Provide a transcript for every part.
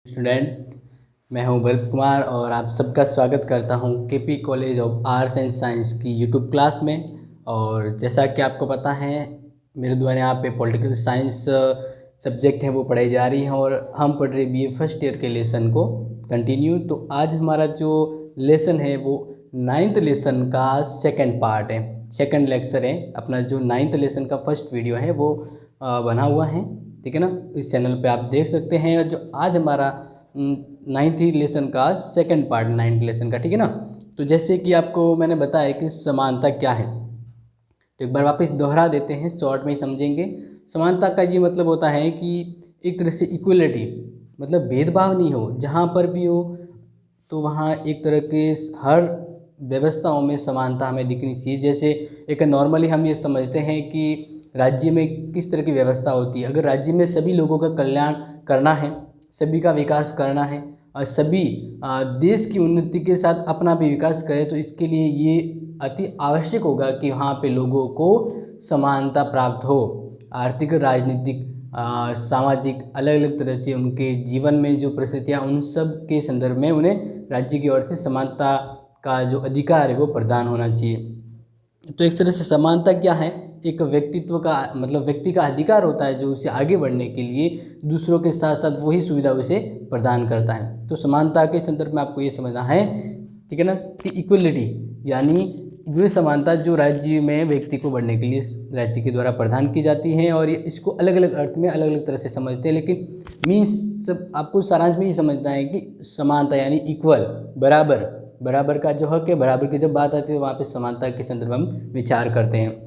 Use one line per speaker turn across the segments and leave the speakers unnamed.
Student, मैं हूं भरत कुमार और आप सबका स्वागत करता हूं KP college of arts and science की यूट्यूब क्लास में। और जैसा कि आपको पता है, मेरे द्वारा यहाँ पे पॉलिटिकल साइंस सब्जेक्ट है वो पढ़ाई जा रही है और हम पढ़ रहे बीए फर्स्ट ईयर के लेसन को कंटिन्यू। तो आज हमारा जो लेसन है वो 9th लेसन का सेकंड पार्ट है, सेकंड लेक्चर है। अपना जो 9th लेसन का फर्स्ट वीडियो है वो बना हुआ है, ठीक है ना। इस चैनल पे आप देख सकते हैं। और जो आज हमारा 9th लेसन का सेकंड पार्ट 9th लेसन का, ठीक है ना। तो जैसे कि आपको मैंने बताया कि समानता क्या है, तो एक बार वापस दोहरा देते हैं, शॉर्ट में ही समझेंगे। समानता का ये मतलब होता है कि एक तरह से इक्वलिटी, मतलब भेदभाव नहीं हो, जहाँ पर भी हो तो वहाँ एक तरह के हर व्यवस्थाओं में समानता हमें दिखनी चाहिए। जैसे एक नॉर्मली हम ये समझते हैं कि राज्य में किस तरह की व्यवस्था होती है। अगर राज्य में सभी लोगों का कल्याण करना है, सभी का विकास करना है और सभी देश की उन्नति के साथ अपना भी विकास करें, तो इसके लिए ये अति आवश्यक होगा कि वहाँ पे लोगों को समानता प्राप्त हो। आर्थिक, राजनीतिक, सामाजिक, अलग अलग तरह से उनके जीवन में जो परिस्थितियाँ, उन सब के संदर्भ में उन्हें राज्य की ओर से समानता का जो अधिकार है वो प्रदान होना चाहिए। तो एक तरह से समानता क्या है, एक व्यक्तित्व का मतलब व्यक्ति का अधिकार होता है जो उसे आगे बढ़ने के लिए दूसरों के साथ साथ वही सुविधा उसे प्रदान करता है। तो समानता के संदर्भ में आपको ये समझना है, ठीक है ना, कि इक्वलिटी यानी वो समानता जो राज्य में व्यक्ति को बढ़ने के लिए राज्य के द्वारा प्रदान की जाती है। और ये इसको अलग अलग अर्थ में अलग अलग तरह से समझते हैं, लेकिन मीन्स सब आपको सारांश में ये समझना है कि समानता यानी इक्वल, बराबर, बराबर का जो हक है, बराबर की जब बात आती है वहाँ पे समानता के संदर्भ में हम विचार करते हैं।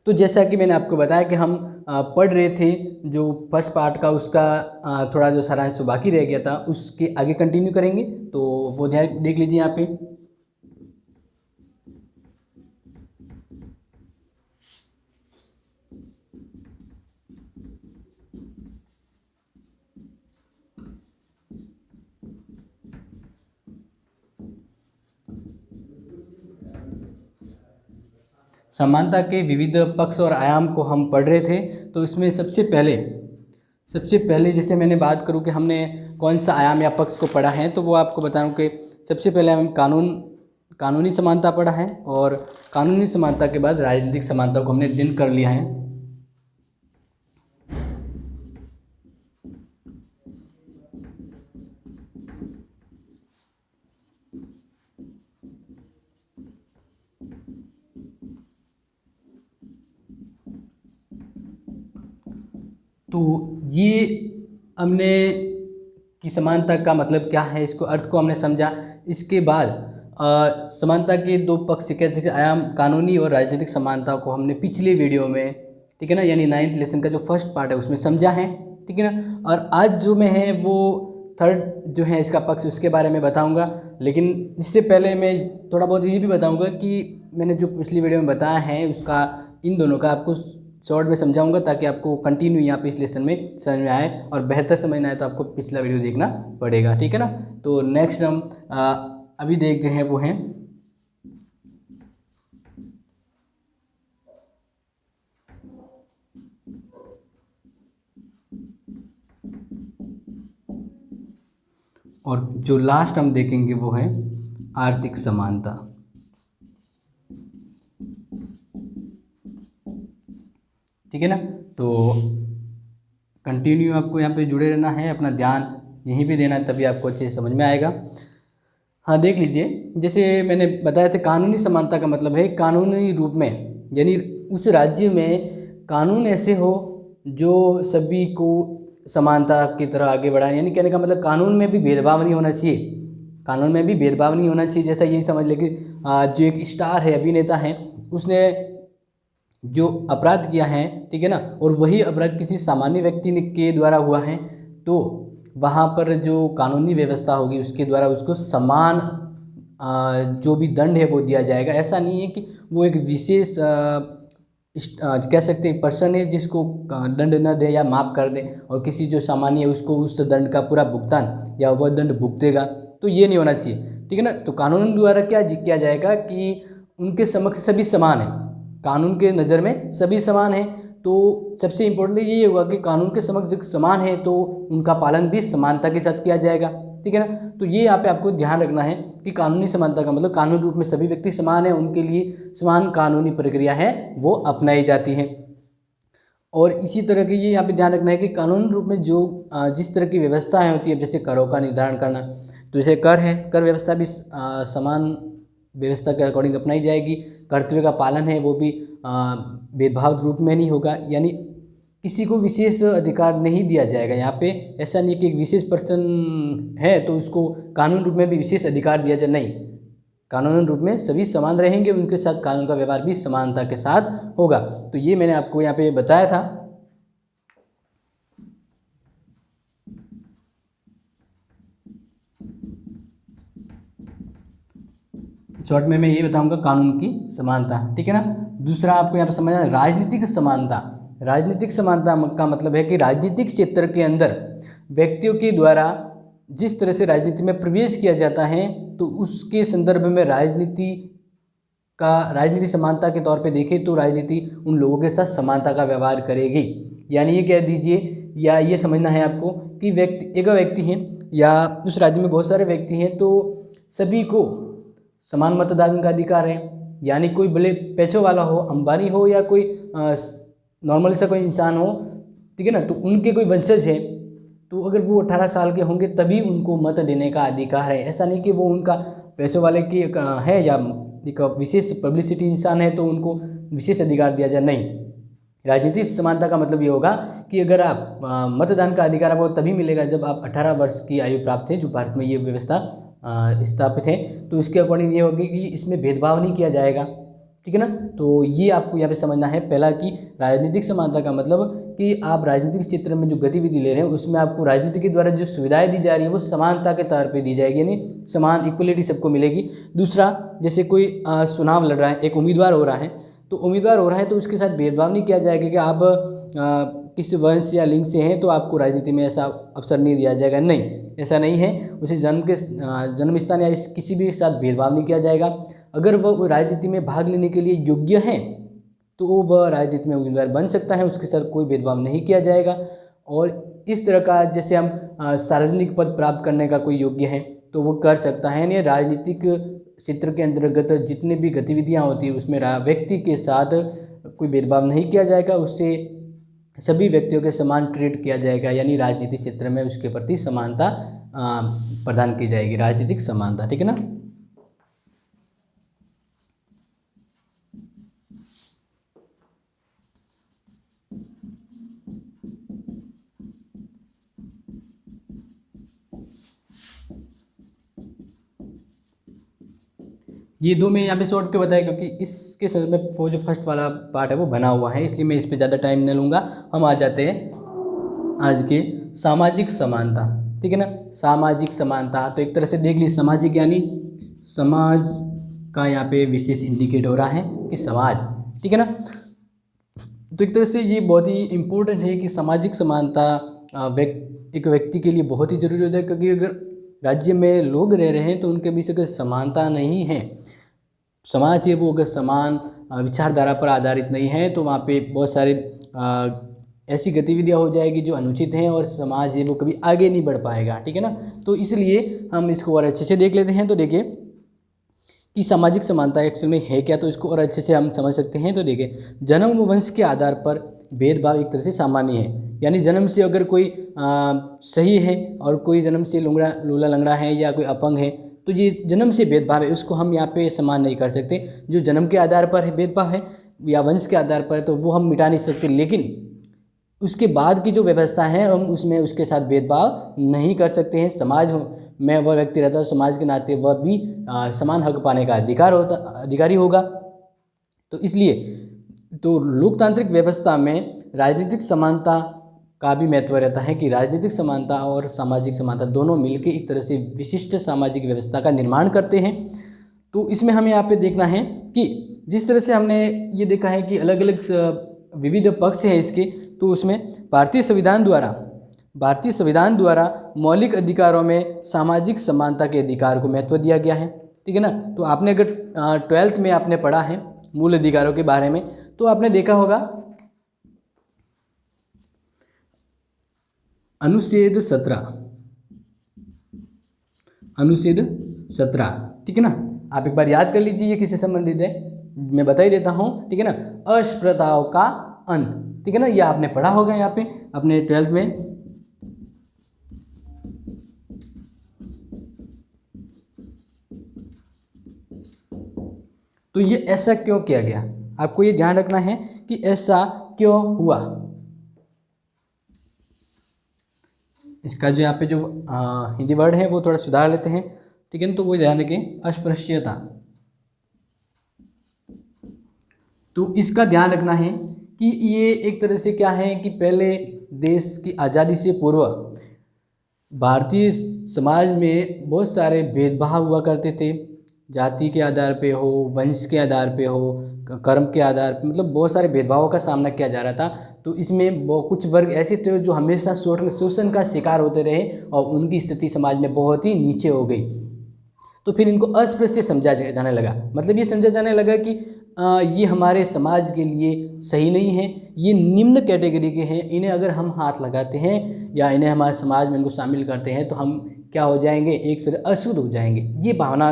तो जैसा कि मैंने आपको बताया कि हम पढ़ रहे थे जो फर्स्ट पार्ट का, उसका थोड़ा जो सारांश बाकी रह गया था उसके आगे कंटिन्यू करेंगे, तो वो ध्यान देख लीजिए यहाँ पे। समानता के विविध पक्ष और आयाम को हम पढ़ रहे थे। तो इसमें सबसे पहले जैसे मैंने बात करूं कि हमने कौन सा आयाम या पक्ष को पढ़ा है, तो वो आपको बताऊं कि सबसे पहले हम कानूनी समानता पढ़ा है और कानूनी समानता के बाद राजनीतिक समानता को हमने दिन कर लिया है। तो ये हमने कि समानता का मतलब क्या है, इसको अर्थ को हमने समझा। इसके बाद समानता के दो पक्ष कैसे आयाम, कानूनी और राजनीतिक समानता को हमने पिछले वीडियो में, ठीक है ना, यानी 9th लेसन का जो फर्स्ट पार्ट है उसमें समझा है, ठीक है ना। और आज जो मैं है वो थर्ड जो है इसका पक्ष, उसके बारे में बताऊंगा। लेकिन इससे पहले मैं थोड़ा बहुत ये भी बताऊंगा कि मैंने जो पिछली वीडियो में बताया है उसका, इन दोनों का आपको शॉर्ट में समझाऊंगा ताकि आपको कंटिन्यू यहाँ पे इस लेसन में समझ में आए। और बेहतर समझना है तो आपको पिछला वीडियो देखना पड़ेगा, ठीक है ना। तो नेक्स्ट हम अभी देखते हैं वो हैं और जो लास्ट हम देखेंगे वो है आर्थिक समानता, ठीक है ना। तो कंटिन्यू आपको यहाँ पे जुड़े रहना है, अपना ध्यान यहीं पे देना है, तभी आपको अच्छे से समझ में आएगा। हाँ देख लीजिए, जैसे मैंने बताया था कानूनी समानता का मतलब है कानूनी रूप में, यानी उस राज्य में कानून ऐसे हो जो सभी को समानता की तरह आगे बढ़ाए। यानी कहने का मतलब कानून में भी भेदभाव नहीं होना चाहिए, कानून में भी भेदभाव नहीं होना चाहिए। जैसा यही समझ ले कि जो एक स्टार है, अभिनेता है, उसने जो अपराध किया है, ठीक है ना, और वही अपराध किसी सामान्य व्यक्ति के द्वारा हुआ है, तो वहाँ पर जो कानूनी व्यवस्था होगी उसके द्वारा उसको समान जो भी दंड है वो दिया जाएगा। ऐसा नहीं है कि वो एक विशेष कह सकते हैं पर्सन है जिसको दंड न दे या माफ़ कर दे, और किसी जो सामान्य है उसको उस दंड का पूरा भुगतान या वह दंड भुगतेगा, तो ये नहीं होना चाहिए, ठीक है ना। तो कानून द्वारा क्या किया जाएगा कि उनके समक्ष सभी समान हैं, कानून के नज़र में सभी समान हैं। तो सबसे इम्पोर्टेंट ये होगा कि कानून के समक्ष जो समान है तो उनका पालन भी समानता के साथ किया जाएगा, ठीक है ना। तो ये यहाँ पे आपको ध्यान रखना है कि कानूनी समानता का मतलब कानूनी रूप में सभी व्यक्ति समान है, उनके लिए समान कानूनी प्रक्रिया है वो अपनाई जाती है। और इसी तरह के ये यहाँ पे ध्यान रखना है कि कानूनी रूप में जो जिस तरह की व्यवस्थाएं होती है, जैसे करों का निर्धारण करना, तो जैसे कर है, कर व्यवस्था भी समान व्यवस्था के अकॉर्डिंग अपनाई जाएगी। कर्तव्य का पालन है वो भी भेदभाव रूप में नहीं होगा, यानी किसी को विशेष अधिकार नहीं दिया जाएगा। यहाँ पे ऐसा नहीं कि एक विशेष पर्सन है तो उसको कानून रूप में भी विशेष अधिकार दिया जाए, नहीं, कानूनी रूप में सभी समान रहेंगे, उनके साथ कानून का व्यवहार भी समानता के साथ होगा। तो ये मैंने आपको यहाँ पे बताया था। शॉर्ट में मैं ये बताऊंगा कानून की समानता, ठीक है ना। दूसरा आपको यहाँ पे समझना है राजनीतिक समानता। राजनीतिक समानता का मतलब है कि राजनीतिक क्षेत्र के अंदर व्यक्तियों के द्वारा जिस तरह से राजनीति में प्रवेश किया जाता है तो उसके संदर्भ में राजनीति समानता के तौर पे देखें तो राजनीति उन लोगों के साथ समानता का व्यवहार करेगी। यानी ये कह दीजिए या ये समझना है आपको कि एक व्यक्ति है या उस राज्य में बहुत सारे व्यक्ति हैं तो सभी को समान मतदान का अधिकार है। यानी कोई भले पैसों वाला हो, अंबानी हो या कोई नॉर्मल सा कोई इंसान हो, ठीक है ना, तो उनके कोई वंशज है तो अगर वो 18 साल के होंगे तभी उनको मत देने का अधिकार है। ऐसा नहीं कि वो उनका पैसों वाले की है या एक विशेष पब्लिसिटी इंसान है तो उनको विशेष अधिकार दिया जाए, नहीं। राजनीतिक समानता का मतलब ये होगा कि अगर आप मतदान का अधिकार आपको तभी मिलेगा जब आप 18 वर्ष की आयु प्राप्त है, जो भारत में ये व्यवस्था स्थापित है, तो इसके अकॉर्डिंग ये होगी कि इसमें भेदभाव नहीं किया जाएगा, ठीक है ना। तो ये आपको यहाँ पे समझना है पहला कि राजनीतिक समानता का मतलब कि आप राजनीतिक क्षेत्र में जो गतिविधि ले रहे हैं उसमें आपको राजनीति के द्वारा जो सुविधाएं दी जा रही है वो समानता के तौर पे दी जाएगी, यानी समान इक्वलिटी सबको मिलेगी। दूसरा, जैसे कोई चुनाव लड़ रहा है, एक उम्मीदवार हो रहा है तो उसके साथ भेदभाव नहीं किया जाएगा कि आप किस वंश या लिंग से हैं तो आपको राजनीति में ऐसा अवसर नहीं दिया जाएगा, नहीं, ऐसा नहीं है। उसे जन्म स्थान या किसी भी साथ भेदभाव नहीं किया जाएगा। अगर वह राजनीति में भाग लेने के लिए योग्य है तो वह राजनीति में उम्मीदवार बन सकता है, उसके साथ कोई भेदभाव नहीं किया जाएगा। और इस तरह का जैसे हम सार्वजनिक पद प्राप्त करने का कोई योग्य है तो वो कर सकता है। यानी राजनीतिक क्षेत्र के अंतर्गत जितनी भी गतिविधियाँ होती है उसमें व्यक्ति के साथ कोई भेदभाव नहीं किया जाएगा, उससे सभी व्यक्तियों के समान ट्रीट किया जाएगा, यानी राजनीतिक क्षेत्र में उसके प्रति समानता प्रदान की जाएगी, राजनीतिक समानता, ठीक है ना। ये दो मैं यहाँ पे शॉर्ट के बताया क्योंकि इसके सर में वो जो फर्स्ट वाला पार्ट है वो बना हुआ है, इसलिए मैं इस पर ज़्यादा टाइम नहीं लूँगा। हम आ जाते हैं आज के सामाजिक समानता, ठीक है ना। सामाजिक समानता तो एक तरह से देख लीजिए, सामाजिक यानी समाज का यहाँ पे विशेष इंडिकेट हो रहा है कि समाज, ठीक है ना। तो एक तरह से ये बहुत ही इम्पोर्टेंट है कि सामाजिक समानता एक व्यक्ति के लिए बहुत ही जरूरी होता है, क्योंकि अगर राज्य में लोग रह रहे हैं तो उनके बीच अगर समानता नहीं है, समाज है वो अगर समान विचारधारा पर आधारित नहीं है तो वहाँ पे बहुत सारे ऐसी गतिविधियाँ हो जाएगी जो अनुचित हैं और समाज है वो कभी आगे नहीं बढ़ पाएगा, ठीक है ना। तो इसलिए हम इसको और अच्छे से देख लेते हैं। तो देखिए कि सामाजिक समानता एक्चुअल में है क्या, तो इसको और अच्छे से हम समझ सकते हैं। तो देखिए, जन्म व वंश के आधार पर भेदभाव एक तरह से सामान्य है, यानी जन्म से अगर कोई सही है और कोई जन्म से लूला लंगड़ा है या कोई अपंग है तो ये जन्म से भेदभाव है, उसको हम यहाँ पे समान नहीं कर सकते। जो जन्म के आधार पर है भेदभाव है या वंश के आधार पर है तो वो हम मिटा नहीं सकते, लेकिन उसके बाद की जो व्यवस्था है हम उसमें उसके साथ भेदभाव नहीं कर सकते हैं। समाज में वह व्यक्ति रहता है, समाज के नाते वह भी समान हक पाने का अधिकारी होगा। तो इसलिए तो लोकतांत्रिक व्यवस्था में राजनीतिक समानता का भी महत्व रहता है कि राजनीतिक समानता और सामाजिक समानता दोनों मिलकर एक तरह से विशिष्ट सामाजिक व्यवस्था का निर्माण करते हैं। तो इसमें हमें यहाँ पे देखना है कि जिस तरह से हमने ये देखा है कि अलग अलग विविध पक्ष हैं इसके, तो उसमें भारतीय संविधान द्वारा मौलिक अधिकारों में सामाजिक समानता के अधिकार को महत्व दिया गया है, ठीक है ना। तो आपने अगर 12th में आपने पढ़ा है मूल अधिकारों के बारे में तो आपने देखा होगा अनुच्छेद 17, अनुच्छेद 17, ठीक है ना। आप एक बार याद कर लीजिए ये किससे संबंधित है, मैं बता ही देता हूँ, ठीक है ना। अस्पृश्यताओं का अंत, ठीक है ना, ये आपने पढ़ा होगा यहाँ पे अपने 12th में। तो ये ऐसा क्यों किया गया, आपको ये ध्यान रखना है कि ऐसा क्यों हुआ। इसका जो यहाँ पे जो हिंदी वर्ड है वो थोड़ा सुधार लेते हैं, ठीक है ना। तो वो ध्यान रखें, अस्पृश्यता। तो इसका ध्यान रखना है कि ये एक तरह से क्या है कि पहले देश की आज़ादी से पूर्व भारतीय समाज में बहुत सारे भेदभाव हुआ करते थे, जाति के आधार पे हो, वंश के आधार पे हो, कर्म के आधार पे, मतलब बहुत सारे भेदभावों का सामना किया जा रहा था। तो इसमें कुछ वर्ग ऐसे थे जो हमेशा शोषण का शिकार होते रहे और उनकी स्थिति समाज में बहुत ही नीचे हो गई। तो फिर इनको अस्पृश्य समझा जाने लगा, मतलब ये समझा जाने लगा कि ये हमारे समाज के लिए सही नहीं है, ये निम्न कैटेगरी के हैं, इन्हें अगर हम हाथ लगाते हैं या इन्हें हमारे समाज में इनको शामिल करते हैं तो हम क्या हो जाएंगे, एक से अशुद्ध हो जाएंगे। ये भावना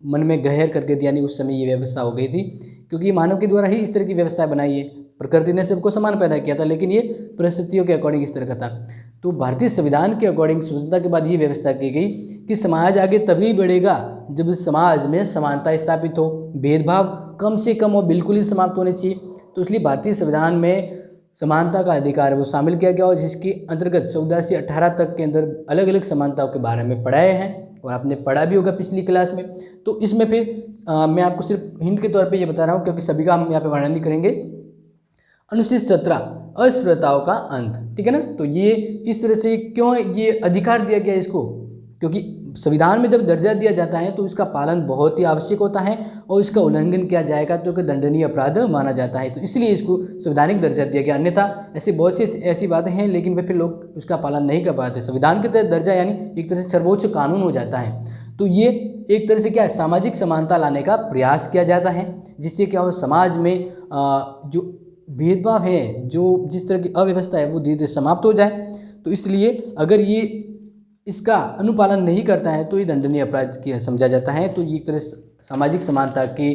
मन में गहर करके दी, यानी उस समय ये व्यवस्था हो गई थी, क्योंकि मानव के द्वारा ही इस तरह की व्यवस्था बनाई है। प्रकृति ने सबको समान पैदा किया था, लेकिन ये परिस्थितियों के अकॉर्डिंग इस तरह का था। तो भारतीय संविधान के अकॉर्डिंग स्वतंत्रता के बाद ये व्यवस्था की गई कि समाज आगे तभी बढ़ेगा जब समाज में समानता स्थापित हो, भेदभाव कम से कम और बिल्कुल ही समाप्त होने चाहिए। तो इसलिए भारतीय संविधान में समानता का अधिकार है वो शामिल किया गया और जिसके अंतर्गत 14 से 18 तक के अंदर अलग अलग समानताओं के बारे में पढ़ाए हैं और आपने पढ़ा भी होगा पिछली क्लास में। तो इसमें फिर मैं आपको सिर्फ हिंट के तौर पे ये बता रहा हूँ, क्योंकि सभी का हम यहाँ पे वर्णन नहीं करेंगे। अनुच्छेद 17, अस्पृश्यताओं का अंत, ठीक है ना। तो ये इस तरह से क्यों ये अधिकार दिया गया इसको, क्योंकि संविधान में जब दर्जा दिया जाता है तो इसका पालन बहुत ही आवश्यक होता है और इसका उल्लंघन किया जाएगा तो दंडनीय अपराध माना जाता है। तो इसलिए इसको संवैधानिक दर्जा दिया गया, अन्यथा ऐसी बहुत सी ऐसी बातें हैं लेकिन वे फिर लोग उसका पालन नहीं कर पाते। संविधान के तहत दर्जा यानी एक तरह से सर्वोच्च कानून हो जाता है। तो ये एक तरह से क्या है, सामाजिक समानता लाने का प्रयास किया जाता है, जिससे क्या हो समाज में जो भेदभाव है, जो जिस तरह की अव्यवस्था है वो धीरे धीरे समाप्त हो जाए। तो इसलिए अगर ये इसका अनुपालन नहीं करता है तो ये दंडनीय अपराध की समझा जाता है। तो ये एक तरह सामाजिक समानता के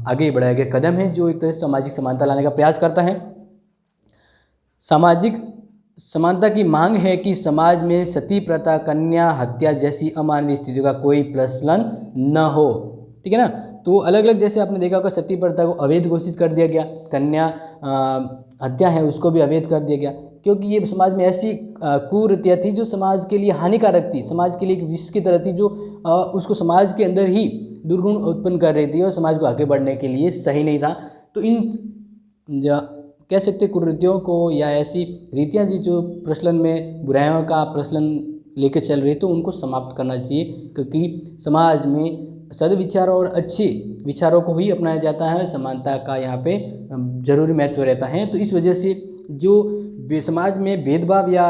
आगे बढ़ाया गया कदम है जो एक तरह से सामाजिक समानता लाने का प्रयास करता है। सामाजिक समानता की मांग है कि समाज में सती प्रथा, कन्या हत्या जैसी अमानवीय स्थितियों का कोई प्रचलन न हो, ठीक है ना। तो अलग अलग जैसे आपने देखा होगा सती प्रथा को अवैध घोषित कर दिया गया, कन्या हत्या है उसको भी अवैध कर दिया गया, क्योंकि ये समाज में ऐसी कुरीतियाँ थी जो समाज के लिए हानिकारक थी, समाज के लिए एक विष की तरह थी जो उसको समाज के अंदर ही दुर्गुण उत्पन्न कर रही थी और समाज को आगे बढ़ने के लिए सही नहीं था। तो इन कह सकते कुरीतियों को या ऐसी रीतियाँ थी जो प्रचलन में बुराइयों का प्रचलन लेके चल रही, तो उनको समाप्त करना चाहिए, क्योंकि समाज में सद्विचारों और अच्छे विचारों को ही अपनाया जाता है, समानता का यहाँ पे जरूरी महत्व रहता है। तो इस वजह से जो समाज में भेदभाव या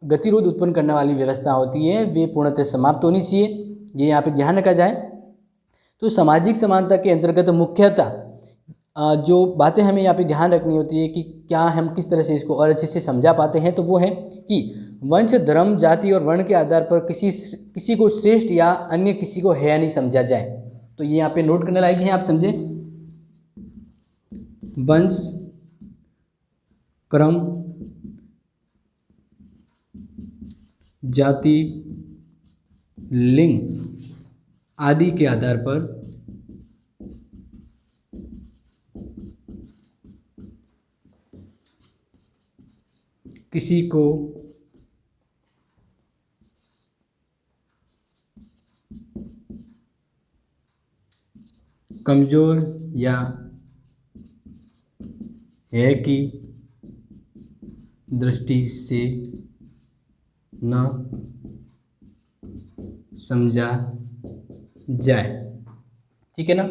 गतिरोध उत्पन्न करने वाली व्यवस्था होती है वे पूर्णतः समाप्त होनी चाहिए, ये यहाँ पे ध्यान रखा जाए। तो सामाजिक समानता के अंतर्गत मुख्यतः जो बातें हमें यहाँ पे ध्यान रखनी होती है कि क्या हम किस तरह से इसको और अच्छे से समझा पाते हैं, तो वो है कि वंश, धर्म, जाति और वर्ण के आधार पर किसी को श्रेष्ठ या अन्य किसी को हेय नहीं समझा जाए। तो ये यहाँ पे नोट करने लायक है, आप समझे। वंश, क्रम, जाति, लिंग आदि के आधार पर किसी को कमजोर या हेय की दृष्टि से न समझा जाए, ठीक है ना।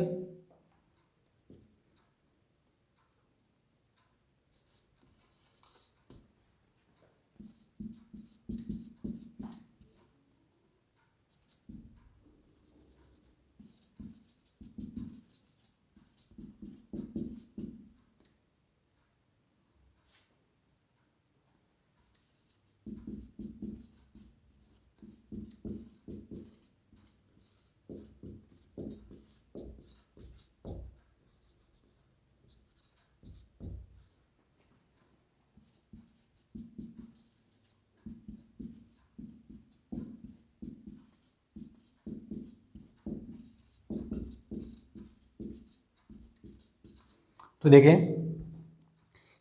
तो देखें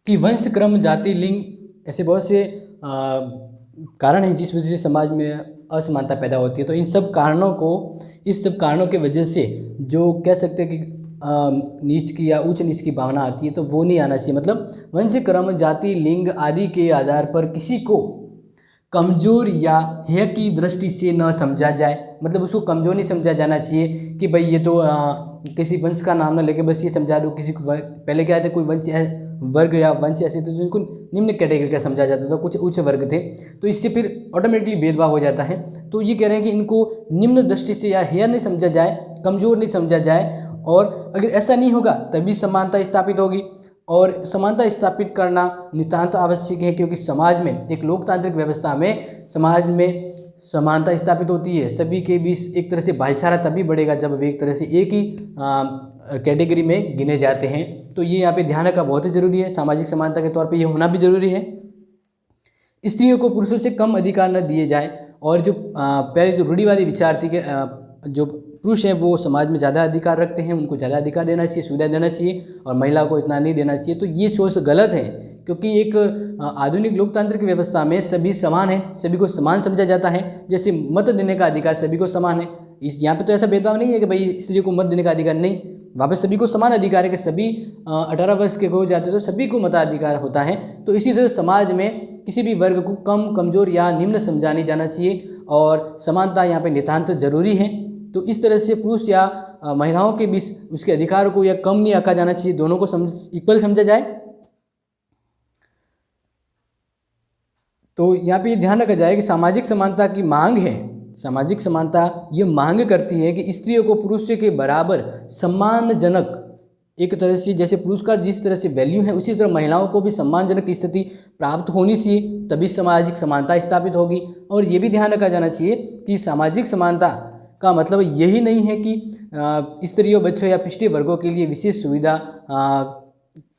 कि वंश, क्रम, जाति, लिंग ऐसे बहुत से कारण हैं जिस वजह से समाज में असमानता पैदा होती है। तो इस सब कारणों के वजह से जो कह सकते हैं कि नीच की या ऊंच नीच की भावना आती है, तो वो नहीं आना चाहिए। मतलब वंश, क्रम, जाति, लिंग आदि के आधार पर किसी को कमज़ोर या हेय की दृष्टि से न समझा जाए। मतलब उसको कमज़ोर नहीं समझा जाना चाहिए कि भाई ये तो किसी वंश का नाम ना लेके बस ये समझा दो किसी को। पहले क्या थे, कोई वर्ग या वंश ऐसे थे जिनको निम्न कैटेगरी का समझा जाता था, कुछ उच्च वर्ग थे, तो इससे फिर ऑटोमेटिकली भेदभाव हो जाता है। तो ये कह रहे हैं कि इनको निम्न दृष्टि से या हेय नहीं समझा जाए, कमज़ोर नहीं समझा जाए, और अगर ऐसा नहीं होगा तभी समानता स्थापित होगी। और समानता स्थापित करना नितांत आवश्यक है, क्योंकि समाज में, एक लोकतांत्रिक व्यवस्था में, समाज में समानता स्थापित होती है। सभी के बीच एक तरह से भाईचारा तभी बढ़ेगा जब वे एक तरह से एक ही कैटेगरी में गिने जाते हैं। तो ये यहाँ पे ध्यान रखना बहुत ही जरूरी है। सामाजिक समानता के तौर पे ये होना भी जरूरी है। स्त्रियों को पुरुषों से कम अधिकार न दिए जाए, और जो पहले जो रूढ़िवादी विचार थी कि जो पुरुष हैं वो समाज में ज़्यादा अधिकार रखते हैं, उनको ज़्यादा अधिकार देना चाहिए, सुविधा देना चाहिए, और महिला को इतना नहीं देना चाहिए। तो ये सोच गलत है, क्योंकि एक आधुनिक लोकतांत्रिक व्यवस्था में सभी समान हैं, सभी को समान समझा जाता है। जैसे मत देने का अधिकार सभी को समान है, यहाँ पे तो ऐसा भेदभाव नहीं है कि भाई स्त्री को मत देने का अधिकार नहीं, वहाँ पे सभी को समान अधिकार है कि सभी 18 वर्ष के हो जाते तो सभी को मताधिकार होता है। तो इसी तरह समाज में किसी भी वर्ग को कम, कमज़ोर या निम्न समझा नहीं जाना चाहिए, और समानता यहाँ पे नितांत जरूरी है। तो इस तरह से पुरुष या महिलाओं के बीच उसके अधिकारों को या कम नहीं आंका जाना चाहिए, दोनों को इक्वल समझा जाए। तो यहाँ पे ध्यान रखा जाए कि सामाजिक समानता की मांग है, सामाजिक समानता ये मांग करती है कि स्त्रियों को पुरुषों के बराबर सम्मानजनक, एक तरह से जैसे पुरुष का जिस तरह से वैल्यू है उसी तरह महिलाओं को भी सम्मानजनक स्थिति प्राप्त होनी चाहिए, तभी सामाजिक समानता स्थापित होगी। और ये भी ध्यान रखा जाना चाहिए कि सामाजिक समानता का मतलब यही नहीं है कि स्त्रियों, बच्चों या पिछड़े वर्गों के लिए विशेष सुविधा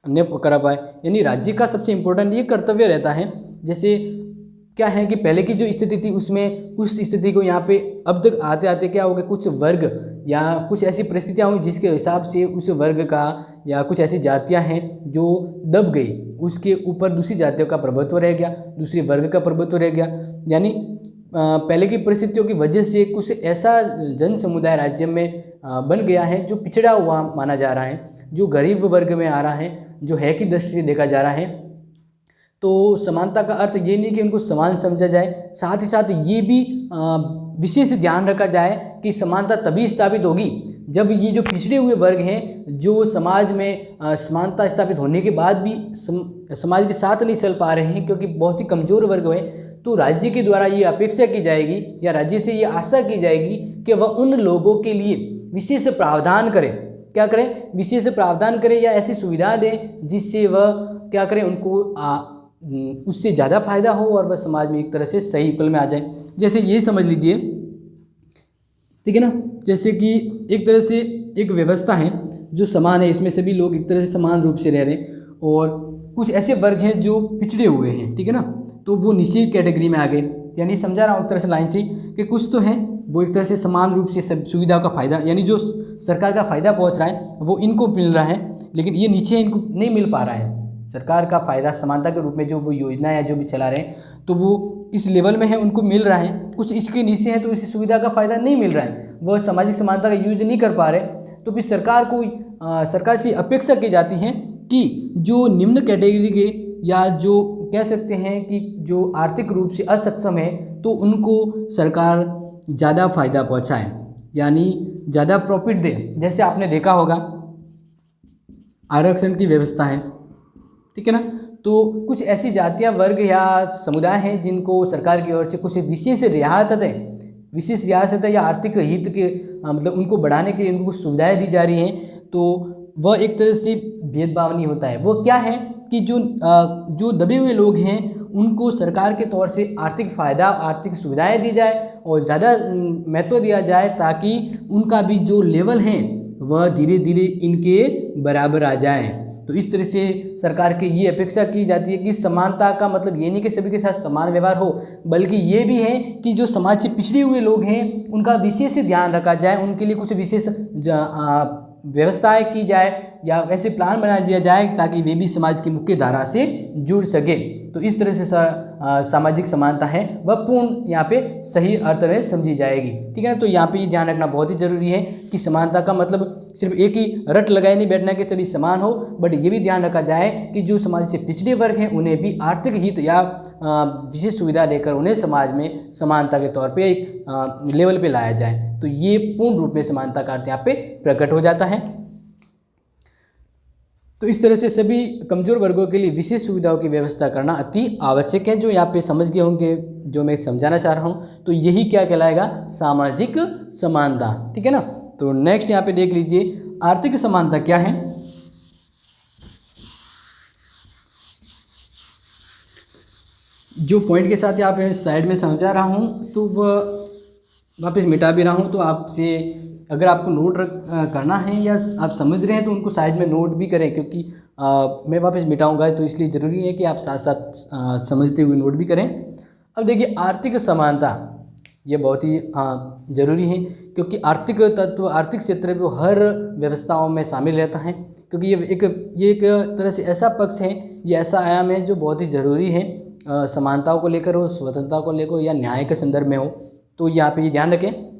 न करा पाए। यानी राज्य का सबसे इम्पोर्टेंट ये कर्तव्य रहता है। जैसे क्या है कि पहले की जो स्थिति थी उसमें उस स्थिति को यहाँ पे अब तक आते आते क्या हो गया, कुछ वर्ग या कुछ ऐसी परिस्थितियाँ हुई जिसके हिसाब से उस वर्ग का या कुछ ऐसी जातियाँ हैं जो दब गई, उसके ऊपर दूसरी जातियों का प्रभुत्व रह गया, दूसरे वर्ग का प्रभुत्व रह गया। यानी पहले की परिस्थितियों की वजह से कुछ ऐसा जन समुदाय राज्य में बन गया है जो पिछड़ा हुआ माना जा रहा है, जो गरीब वर्ग में आ रहा है, जो है की दृष्टि से देखा जा रहा है। तो समानता का अर्थ ये नहीं कि उनको समान समझा जाए, साथ ही साथ ये भी विशेष ध्यान रखा जाए कि समानता तभी स्थापित होगी जब ये जो पिछड़े हुए वर्ग हैं, जो समाज में समानता स्थापित होने के बाद भी समाज के साथ नहीं चल पा रहे हैं क्योंकि बहुत ही कमज़ोर वर्ग है, तो राज्य के द्वारा ये अपेक्षा की जाएगी या राज्य से ये आशा की जाएगी कि वह उन लोगों के लिए विशेष प्रावधान करें। क्या करें? विशेष प्रावधान करें या ऐसी सुविधा दें जिससे वह क्या करें, उनको उससे ज़्यादा फायदा हो और वह समाज में एक तरह से सही इक्वल में आ जाए। जैसे ये समझ लीजिए, ठीक है ना, जैसे कि एक तरह से एक व्यवस्था है जो समान है, इसमें सभी लोग एक तरह से समान रूप से रह रहे हैं, और कुछ ऐसे वर्ग हैं जो पिछड़े हुए हैं, ठीक है ना, तो वो नीचे कैटेगरी में आ गए। यानी समझा रहा हूँ एक तरह से लाइन से कि कुछ तो हैं वो एक तरह से समान रूप से सब सुविधाओं का फ़ायदा, यानी जो सरकार का फ़ायदा पहुँच रहा है वो इनको मिल रहा है, लेकिन ये नीचे इनको नहीं मिल पा रहा है। सरकार का फ़ायदा समानता के रूप में जो वो योजना है जो भी चला रहे हैं तो वो इस लेवल में है, उनको मिल रहा है, कुछ इसके नीचे है तो इस सुविधा का फ़ायदा नहीं मिल रहा है, वो सामाजिक समानता का यूज नहीं कर पा रहे। तो फिर सरकार से अपेक्षा की जाती है कि जो निम्न कैटेगरी के या जो कह सकते हैं कि जो आर्थिक रूप से असक्षम है तो उनको सरकार ज़्यादा फ़ायदा पहुँचाए, यानी ज़्यादा प्रॉफिट दे। जैसे आपने देखा होगा आरक्षण की व्यवस्था है, ठीक है ना, तो कुछ ऐसी जातियां, वर्ग या समुदाय हैं जिनको सरकार की ओर से कुछ विशेष रियासतें या आर्थिक हित के मतलब उनको बढ़ाने के लिए उनको कुछ सुविधाएं दी जा रही हैं, तो वह एक तरह से भेदभाव नहीं होता है। वो क्या है कि जो दबे हुए लोग हैं उनको सरकार के तौर से आर्थिक फ़ायदा, आर्थिक सुविधाएं दी जाए और ज़्यादा महत्व दिया जाए ताकि उनका भी जो लेवल है वह धीरे धीरे इनके बराबर आ जाए। तो इस तरह से सरकार की ये अपेक्षा की जाती है कि समानता का मतलब ये नहीं कि सभी के साथ समान व्यवहार हो, बल्कि ये भी है कि जो समाज से पिछड़े हुए लोग हैं उनका विशेष ध्यान रखा जाए, उनके लिए कुछ विशेष व्यवस्थाएं की जाए या ऐसे प्लान बना दिया जाए ताकि वे भी समाज की मुख्य धारा से जुड़ सके। तो इस तरह से सामाजिक समानता है वह पूर्ण यहाँ पे सही अर्थ में समझी जाएगी। ठीक है ना। तो यहाँ पे ये ध्यान रखना बहुत ही जरूरी है कि समानता का मतलब सिर्फ एक ही रट लगाए नहीं बैठना कि सभी समान हो, बट ये भी ध्यान रखा जाए कि जो समाज से पिछड़े वर्ग हैं उन्हें भी आर्थिक हित या विशेष सुविधा देकर उन्हें समाज में समानता के तौर पे एक लेवल पे लाया जाए। तो ये पूर्ण रूप में समानता का अर्थ यहाँ पे प्रकट हो जाता है। तो इस तरह से सभी कमजोर वर्गों के लिए विशेष सुविधाओं की व्यवस्था करना अति आवश्यक है। जो यहाँ पे समझ गए होंगे जो मैं समझाना चाह रहा हूँ, तो यही क्या कहलाएगा, सामाजिक समानता। ठीक है ना। तो नेक्स्ट यहाँ पे देख लीजिए आर्थिक समानता क्या है। जो पॉइंट के साथ यहाँ पे साइड में समझा रहा हूँ तो वह वापस मिटा भी रहा हूँ। तो आपसे अगर आपको नोट करना है या आप समझ रहे हैं तो उनको साइड में नोट भी करें, क्योंकि मैं वापस मिटाऊंगा, तो इसलिए ज़रूरी है कि आप साथ साथ समझते हुए नोट भी करें। अब देखिए आर्थिक समानता ये बहुत ही ज़रूरी है, क्योंकि आर्थिक तत्व आर्थिक क्षेत्र वो हर व्यवस्थाओं में शामिल रहता है, क्योंकि ये एक तरह से ऐसा पक्ष है, ये ऐसा आयाम है जो बहुत ही ज़रूरी है समानताओं को लेकर हो, स्वतंत्रता को लेकर या न्याय के संदर्भ में हो। तो यहाँ पे ये ध्यान रखें